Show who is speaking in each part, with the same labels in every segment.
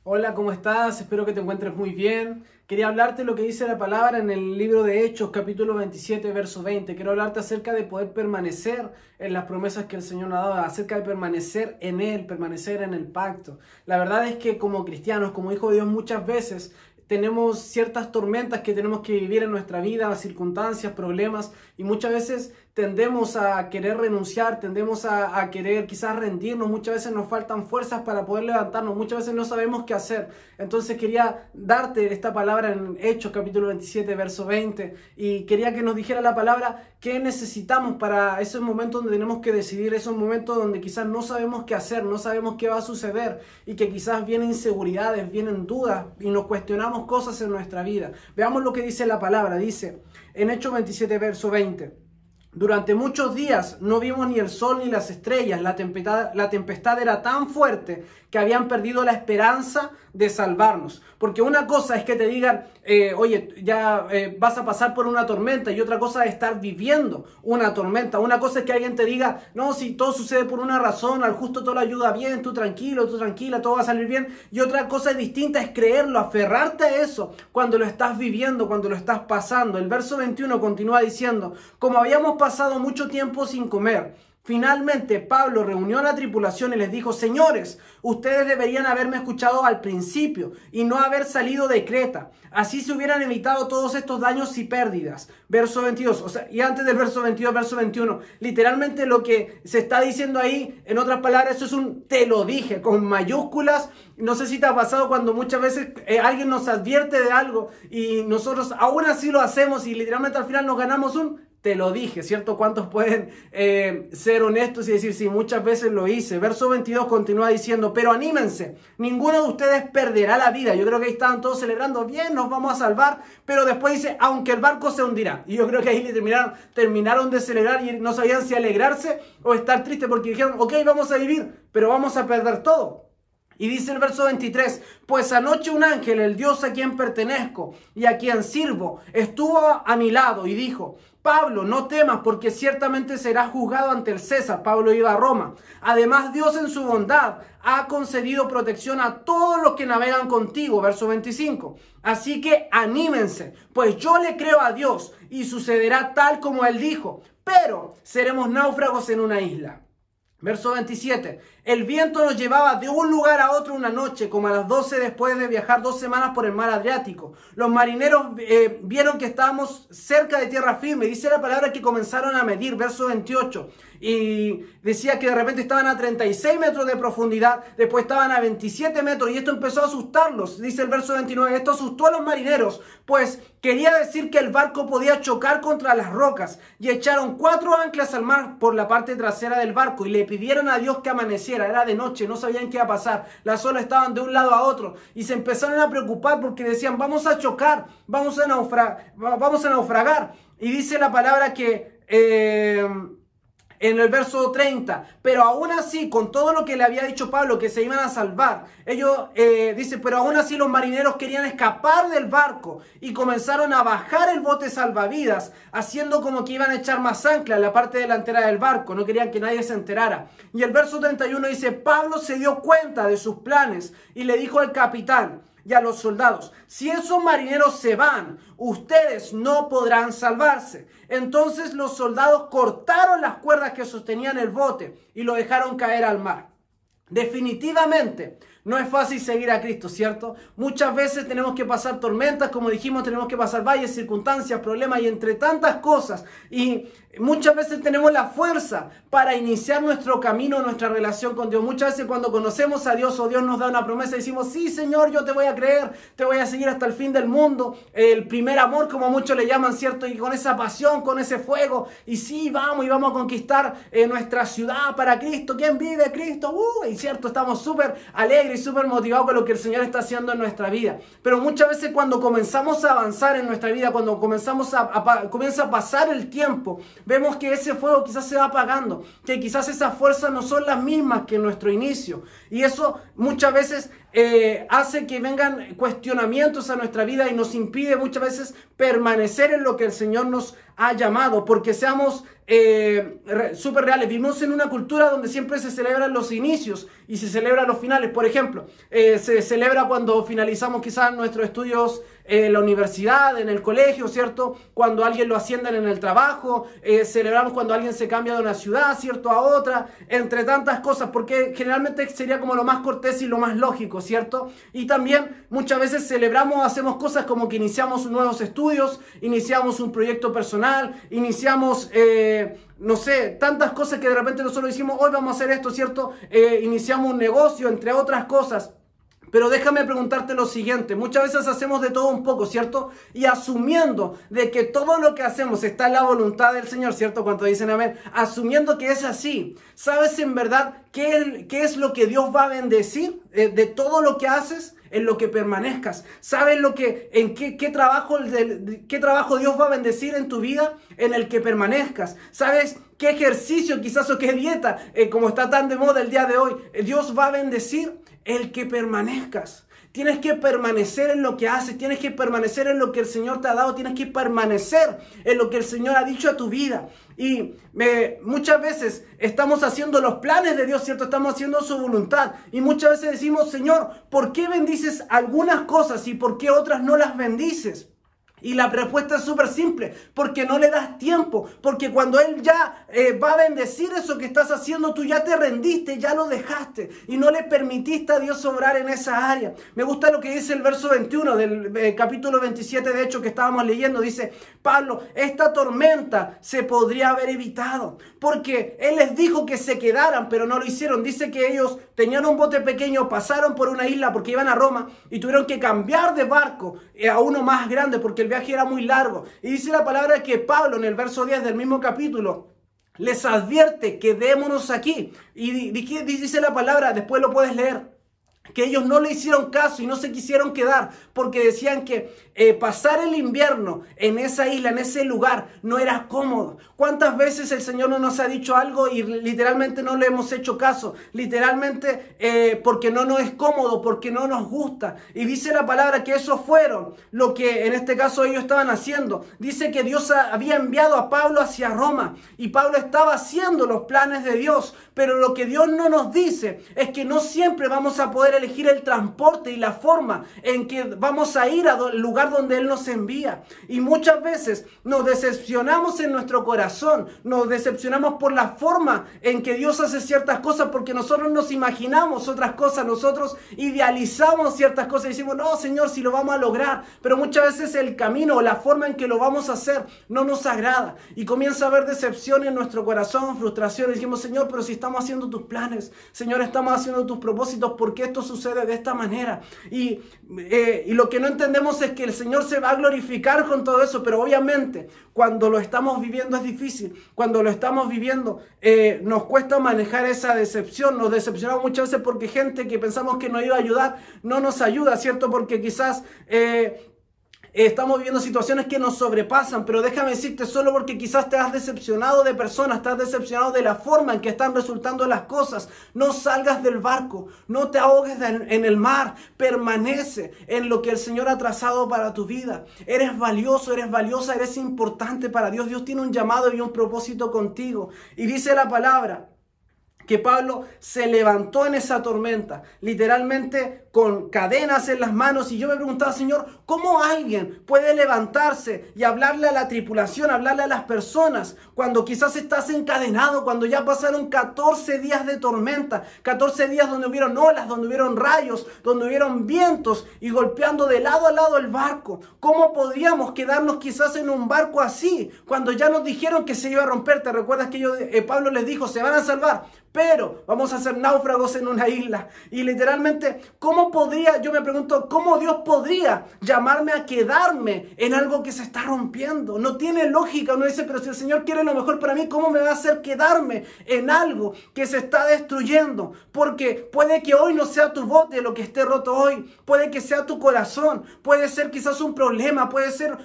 Speaker 1: Hola, ¿cómo estás? Espero que te encuentres muy bien. Quería hablarte de lo que dice la palabra en el libro de Hechos, capítulo 27, verso 20. Quiero hablarte acerca de poder permanecer en las promesas que el Señor nos ha dado, acerca de permanecer en Él, permanecer en el pacto. La verdad es que como cristianos, como hijos de Dios, muchas veces tenemos ciertas tormentas que tenemos que vivir en nuestra vida, circunstancias, problemas, y muchas veces tendemos a querer renunciar, tendemos a querer quizás rendirnos, muchas veces nos faltan fuerzas para poder levantarnos, muchas veces no sabemos qué hacer. Entonces quería darte esta palabra en Hechos capítulo 27, verso 20, y quería que nos dijera la palabra qué necesitamos para esos momentos donde tenemos que decidir, esos momentos donde quizás no sabemos qué hacer, no sabemos qué va a suceder, y que quizás vienen inseguridades, vienen dudas, y nos cuestionamos cosas en nuestra vida. Veamos lo que dice la palabra. Dice en Hechos 27, verso 20: durante muchos días no vimos ni el sol ni las estrellas. La tempestad era tan fuerte que habían perdido la esperanza de salvarnos. Porque una cosa es que te digan, oye, ya vas a pasar por una tormenta, y otra cosa es estar viviendo una tormenta. Una cosa es que alguien te diga, no, si todo sucede por una razón, al justo todo lo ayuda bien, tú tranquilo, tú tranquila, todo va a salir bien. Y otra cosa distinta es creerlo, aferrarte a eso cuando lo estás viviendo, cuando lo estás pasando. El verso 21 continúa diciendo: como habíamos pasado mucho tiempo sin comer, finalmente Pablo reunió a la tripulación y les dijo: señores, ustedes deberían haberme escuchado al principio y no haber salido de Creta. Así se hubieran evitado todos estos daños y pérdidas. Verso 22, o sea, y antes del verso 22, verso 21, literalmente lo que se está diciendo ahí, en otras palabras, eso es un te lo dije, con mayúsculas. No sé si te ha pasado cuando muchas veces alguien nos advierte de algo y nosotros aún así lo hacemos y literalmente al final nos ganamos un te lo dije, ¿cierto? ¿Cuántos pueden ser honestos y decir, sí, muchas veces lo hice? Verso 22 continúa diciendo: pero anímense, ninguno de ustedes perderá la vida. Yo creo que ahí estaban todos celebrando, bien, nos vamos a salvar, pero después dice, aunque el barco se hundirá. Y yo creo que ahí terminaron de celebrar y no sabían si alegrarse o estar tristes, porque dijeron, ok, vamos a vivir, pero vamos a perder todo. Y dice el verso 23, pues anoche un ángel, el Dios a quien pertenezco y a quien sirvo, estuvo a mi lado y dijo: Pablo, no temas, porque ciertamente serás juzgado ante el César. Pablo iba a Roma. Además, Dios en su bondad ha concedido protección a todos los que navegan contigo. Verso 25. Así que anímense, pues yo le creo a Dios y sucederá tal como Él dijo, pero seremos náufragos en una isla. Verso 27, el viento nos llevaba de un lugar a otro una noche, como a las 12 después de viajar 2 semanas por el mar Adriático. Los marineros vieron que estábamos cerca de tierra firme. Dice la palabra que comenzaron a medir, verso 28, y decía que de repente estaban a 36 metros de profundidad, después estaban a 27 metros, y esto empezó a asustarlos. Dice el verso 29, esto asustó a los marineros, pues quería decir que el barco podía chocar contra las rocas, y echaron 4 anclas al mar por la parte trasera del barco, y le pidieron a Dios que amaneciera. Era de noche, no sabían qué iba a pasar, las olas estaban de un lado a otro, y se empezaron a preocupar porque decían, vamos a chocar, vamos a naufragar. Y dice la palabra que en el verso 30, pero aún así, con todo lo que le había dicho Pablo, que se iban a salvar, ellos, dice, pero aún así los marineros querían escapar del barco y comenzaron a bajar el bote salvavidas, haciendo como que iban a echar más ancla en la parte delantera del barco, no querían que nadie se enterara. Y el verso 31 dice, Pablo se dio cuenta de sus planes y le dijo al capitán y a los soldados, si esos marineros se van, ustedes no podrán salvarse. Entonces los soldados cortaron las cuerdas que sostenían el bote y lo dejaron caer al mar. Definitivamente no es fácil seguir a Cristo, ¿cierto? Muchas veces tenemos que pasar tormentas, como dijimos, tenemos que pasar valles, circunstancias, problemas y entre tantas cosas. Y muchas veces tenemos la fuerza para iniciar nuestro camino, nuestra relación con Dios. Muchas veces cuando conocemos a Dios o Dios nos da una promesa, decimos, sí, Señor, yo te voy a creer, te voy a seguir hasta el fin del mundo. El primer amor, como muchos le llaman, ¿cierto? Y con esa pasión, con ese fuego. Y sí, vamos a conquistar nuestra ciudad para Cristo. ¿Quién vive Cristo? Y cierto, estamos súper alegres y súper motivados con lo que el Señor está haciendo en nuestra vida. Pero muchas veces cuando comenzamos a avanzar en nuestra vida, cuando comienza a pasar el tiempo, vemos que ese fuego quizás se va apagando, que quizás esas fuerzas no son las mismas que en nuestro inicio. Y eso muchas veces hace que vengan cuestionamientos a nuestra vida y nos impide muchas veces permanecer en lo que el Señor nos ha llamado, porque seamos súper reales. Vivimos en una cultura donde siempre se celebran los inicios y se celebran los finales. Por ejemplo, se celebra cuando finalizamos quizás nuestros estudios en la universidad, en el colegio, ¿cierto? Cuando alguien lo ascienden en el trabajo, celebramos cuando alguien se cambia de una ciudad, ¿cierto? A otra, entre tantas cosas, porque generalmente sería como lo más cortés y lo más lógico, ¿cierto? Y también muchas veces celebramos, hacemos cosas como que iniciamos nuevos estudios, iniciamos un proyecto personal, iniciamos, no sé, tantas cosas que de repente nosotros decimos, hoy vamos a hacer esto, ¿cierto? Iniciamos un negocio, entre otras cosas. Pero déjame preguntarte lo siguiente, muchas veces hacemos de todo un poco, ¿cierto? Y asumiendo de que todo lo que hacemos está en la voluntad del Señor, ¿cierto? Cuando dicen amén, asumiendo que es así, ¿sabes en verdad qué es lo que Dios va a bendecir de todo lo que haces? En lo que permanezcas. ¿Sabes qué trabajo Dios va a bendecir en tu vida? En el que permanezcas. ¿Sabes qué ejercicio quizás o qué dieta, como está tan de moda el día de hoy, Dios va a bendecir? El que permanezcas. Tienes que permanecer en lo que haces, tienes que permanecer en lo que el Señor te ha dado, tienes que permanecer en lo que el Señor ha dicho a tu vida. Y muchas veces estamos haciendo los planes de Dios, ¿cierto? Estamos haciendo su voluntad. Y muchas veces decimos, Señor, ¿por qué bendices algunas cosas y por qué otras no las bendices? Y la respuesta es súper simple, porque no le das tiempo, porque cuando Él ya va a bendecir eso que estás haciendo, tú ya te rendiste, ya lo dejaste y no le permitiste a Dios obrar en esa área. Me gusta lo que dice el verso 21 del capítulo 27 de Hechos que estábamos leyendo. Dice, Pablo, esta tormenta se podría haber evitado, porque Él les dijo que se quedaran, pero no lo hicieron. Dice que ellos tenían un bote pequeño, pasaron por una isla porque iban a Roma y tuvieron que cambiar de barco a uno más grande porque el viaje era muy largo. Y dice la palabra que Pablo en el verso 10 del mismo capítulo les advierte: quedémonos aquí. Y dice la palabra, después lo puedes leer, que ellos no le hicieron caso y no se quisieron quedar porque decían que pasar el invierno en esa isla, en ese lugar, no era cómodo. ¿Cuántas veces el Señor no nos ha dicho algo y literalmente no le hemos hecho caso? Literalmente porque no nos es cómodo, porque no nos gusta. Y dice la palabra que eso fueron lo que en este caso ellos estaban haciendo. Dice que Dios había enviado a Pablo hacia Roma y Pablo estaba haciendo los planes de Dios. Pero lo que Dios no nos dice es que no siempre vamos a poder elegir el transporte y la forma en que vamos a ir al lugar donde Él nos envía. Y muchas veces nos decepcionamos en nuestro corazón, nos decepcionamos por la forma en que Dios hace ciertas cosas, porque nosotros nos imaginamos otras cosas, nosotros idealizamos ciertas cosas y decimos, no, Señor, si lo vamos a lograr. Pero muchas veces el camino o la forma en que lo vamos a hacer no nos agrada y comienza a haber decepción en nuestro corazón, frustración. Y decimos, Señor, pero si estamos haciendo tus planes, Señor, estamos haciendo tus propósitos, ¿por qué esto sucede de esta manera? Y lo que no entendemos es que el Señor se va a glorificar con todo eso, pero obviamente cuando lo estamos viviendo es difícil. Cuando lo estamos viviendo nos cuesta manejar esa decepción. Nos decepcionamos muchas veces porque gente que pensamos que nos iba a ayudar no nos ayuda, ¿cierto? Porque quizás estamos viviendo situaciones que nos sobrepasan, pero déjame decirte, solo porque quizás te has decepcionado de personas, te has decepcionado de la forma en que están resultando las cosas, no salgas del barco, no te ahogues en el mar, permanece en lo que el Señor ha trazado para tu vida. Eres valioso, eres valiosa, eres importante para Dios. Dios tiene un llamado y un propósito contigo. Y dice la palabra que Pablo se levantó en esa tormenta, literalmente con cadenas en las manos. Y yo me preguntaba, Señor, ¿cómo alguien puede levantarse y hablarle a la tripulación, hablarle a las personas, cuando quizás estás encadenado, cuando ya pasaron 14 días de tormenta, 14 días donde hubieron olas, donde hubieron rayos, donde hubieron vientos y golpeando de lado a lado el barco? ¿Cómo podríamos quedarnos quizás en un barco así, cuando ya nos dijeron que se iba a romper? ¿Te recuerdas que Pablo les dijo, se van a salvar, pero vamos a ser náufragos en una isla? Y literalmente, yo me pregunto, ¿cómo Dios podría llamarme a quedarme en algo que se está rompiendo? No tiene lógica. Uno dice, pero si el Señor quiere lo mejor para mí, ¿cómo me va a hacer quedarme en algo que se está destruyendo? Porque puede que hoy no sea tu bote lo que esté roto hoy, puede que sea tu corazón, puede ser quizás un problema, puede ser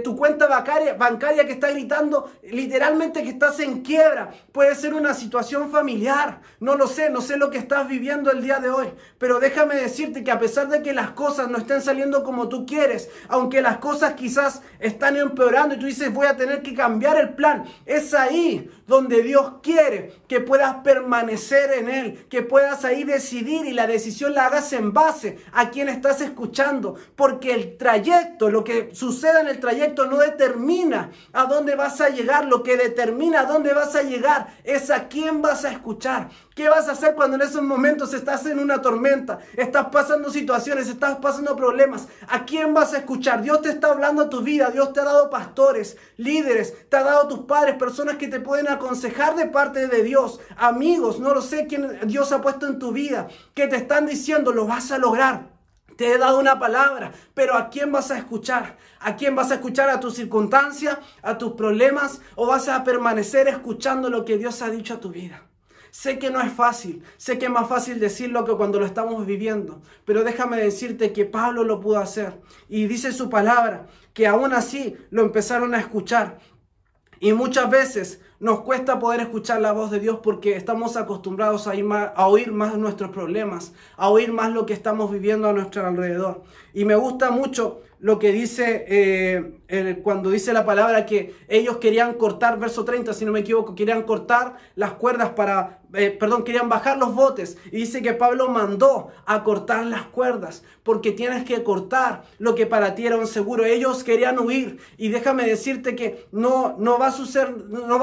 Speaker 1: tu cuenta bancaria que está gritando, literalmente que estás en quiebra, puede ser una situación familiar, no lo sé, no sé lo que estás viviendo el día de hoy, pero déjame déjame decirte que a pesar de que las cosas no estén saliendo como tú quieres, aunque las cosas quizás están empeorando y tú dices voy a tener que cambiar el plan, es ahí donde Dios quiere que puedas permanecer en Él, que puedas ahí decidir y la decisión la hagas en base a quien estás escuchando, porque el trayecto, lo que suceda en el trayecto no determina a dónde vas a llegar, lo que determina a dónde vas a llegar es a quién vas a escuchar. ¿Qué vas a hacer cuando en esos momentos estás en una tormenta, estás pasando situaciones, estás pasando problemas? ¿A quién vas a escuchar? Dios te está hablando a tu vida, Dios te ha dado pastores, líderes, te ha dado tus padres, personas que te pueden aconsejar de parte de Dios, amigos, no lo sé quién Dios ha puesto en tu vida, que te están diciendo lo vas a lograr. Te he dado una palabra, pero ¿a quién vas a escuchar? ¿A quién vas a escuchar? ¿A tus circunstancias? ¿A tus problemas? ¿O vas a permanecer escuchando lo que Dios ha dicho a tu vida? Sé que no es fácil, sé que es más fácil decirlo que cuando lo estamos viviendo, pero déjame decirte que Pablo lo pudo hacer y dice su palabra que aún así lo empezaron a escuchar. Y muchas veces nos cuesta poder escuchar la voz de Dios porque estamos acostumbrados a oír más nuestros problemas, a oír más lo que estamos viviendo a nuestro alrededor. Y me gusta mucho lo que dice cuando dice la palabra que ellos querían cortar, verso 30, si no me equivoco, querían cortar las cuerdas querían bajar los botes. Y dice que Pablo mandó a cortar las cuerdas porque tienes que cortar lo que para ti era un seguro. Ellos querían huir y déjame decirte que no va a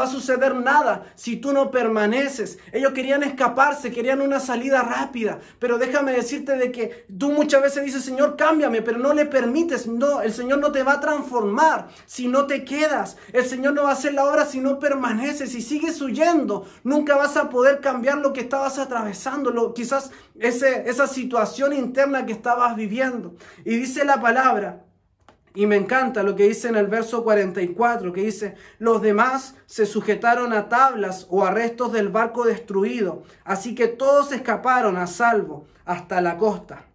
Speaker 1: suceder nada si tú no permaneces. Ellos querían escaparse, querían una salida rápida, pero déjame decirte de que tú muchas veces dices, Señor, cámbiame, pero no le permites. No, el Señor no te va a transformar si no te quedas. El Señor no va a hacer la obra si no permaneces. Si sigues huyendo, nunca vas a poder cambiar lo que estabas atravesando, quizás esa situación interna que estabas viviendo. Y dice la palabra, y me encanta lo que dice en el verso 44, que dice, los demás se sujetaron a tablas o a restos del barco destruido, así que todos escaparon a salvo hasta la costa.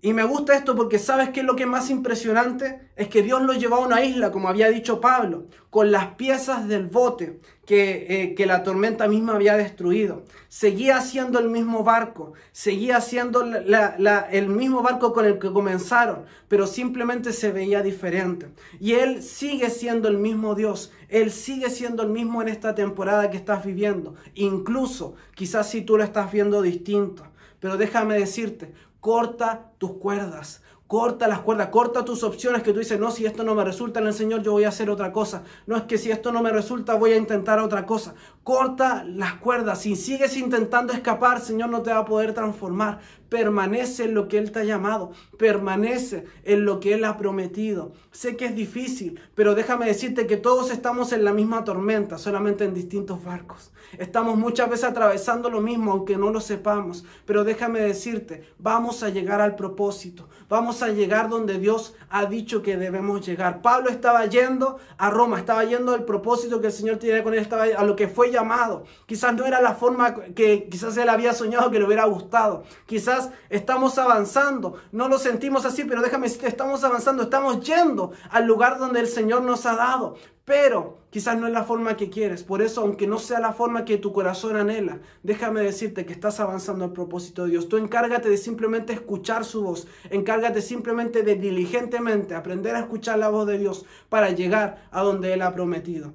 Speaker 1: Y me gusta esto porque ¿sabes qué es lo que es más impresionante? Es que Dios lo llevó a una isla, como había dicho Pablo, con las piezas del bote que la tormenta misma había destruido. Seguía siendo el mismo barco, seguía siendo el mismo barco con el que comenzaron, pero simplemente se veía diferente. Y Él sigue siendo el mismo Dios, Él sigue siendo el mismo en esta temporada que estás viviendo. Incluso, quizás si tú lo estás viendo distinto, pero déjame decirte, corta tus cuerdas, corta las cuerdas, corta tus opciones que tú dices, no, si esto no me resulta en el Señor, yo voy a hacer otra cosa. No, es que si esto no me resulta, voy a intentar otra cosa. Corta las cuerdas. Si sigues intentando escapar, el Señor no te va a poder transformar. Permanece en lo que Él te ha llamado. Permanece en lo que Él ha prometido. Sé que es difícil, pero déjame decirte que todos estamos en la misma tormenta, solamente en distintos barcos. Estamos muchas veces atravesando lo mismo, aunque no lo sepamos. Pero déjame decirte, vamos a llegar al propósito. Vamos a llegar donde Dios ha dicho que debemos llegar. Pablo estaba yendo a Roma, estaba yendo al propósito que el Señor tenía con él, estaba a lo que fue llamado. Quizás no era la forma que quizás él había soñado, que le hubiera gustado. Quizás estamos avanzando, no lo sentimos así, pero déjame decirte, estamos avanzando, estamos yendo al lugar donde el Señor nos ha dado. Pero quizás no es la forma que quieres. Por eso, aunque no sea la forma que tu corazón anhela, déjame decirte que estás avanzando al propósito de Dios. Tú encárgate de simplemente escuchar su voz. Encárgate simplemente de diligentemente aprender a escuchar la voz de Dios para llegar a donde Él ha prometido.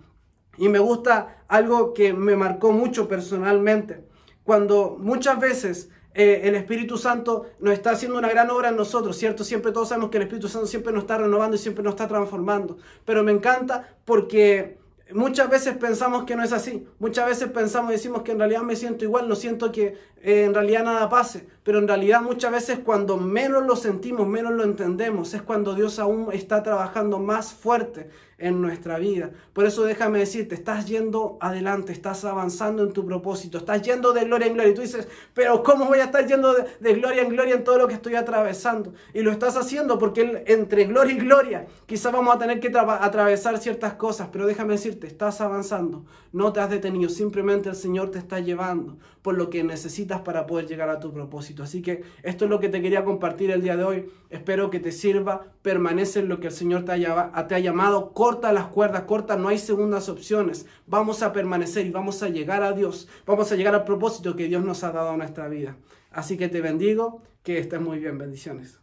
Speaker 1: Y me gusta algo que me marcó mucho personalmente. Cuando muchas veces el Espíritu Santo nos está haciendo una gran obra en nosotros, ¿cierto? Siempre todos sabemos que el Espíritu Santo siempre nos está renovando y siempre nos está transformando. Pero me encanta porque muchas veces pensamos que no es así. Muchas veces decimos que en realidad me siento igual, no siento que en realidad nada pase. Pero en realidad muchas veces cuando menos lo sentimos, menos lo entendemos, es cuando Dios aún está trabajando más fuerte en nuestra vida. Por eso déjame decirte, estás yendo adelante, estás avanzando en tu propósito, estás yendo de gloria en gloria. Y tú dices, pero ¿cómo voy a estar yendo de gloria en todo lo que estoy atravesando? Y lo estás haciendo porque entre gloria y gloria quizás vamos a tener que atravesar ciertas cosas, pero déjame decirte, estás avanzando, no te has detenido, simplemente el Señor te está llevando por lo que necesitas para poder llegar a tu propósito. Así que esto es lo que te quería compartir el día de hoy. Espero que te sirva, permanece en lo que el Señor te ha llamado, corta las cuerdas, corta, no hay segundas opciones. Vamos a permanecer y vamos a llegar a Dios, vamos a llegar al propósito que Dios nos ha dado a nuestra vida. Así que te bendigo, que estés muy bien. Bendiciones.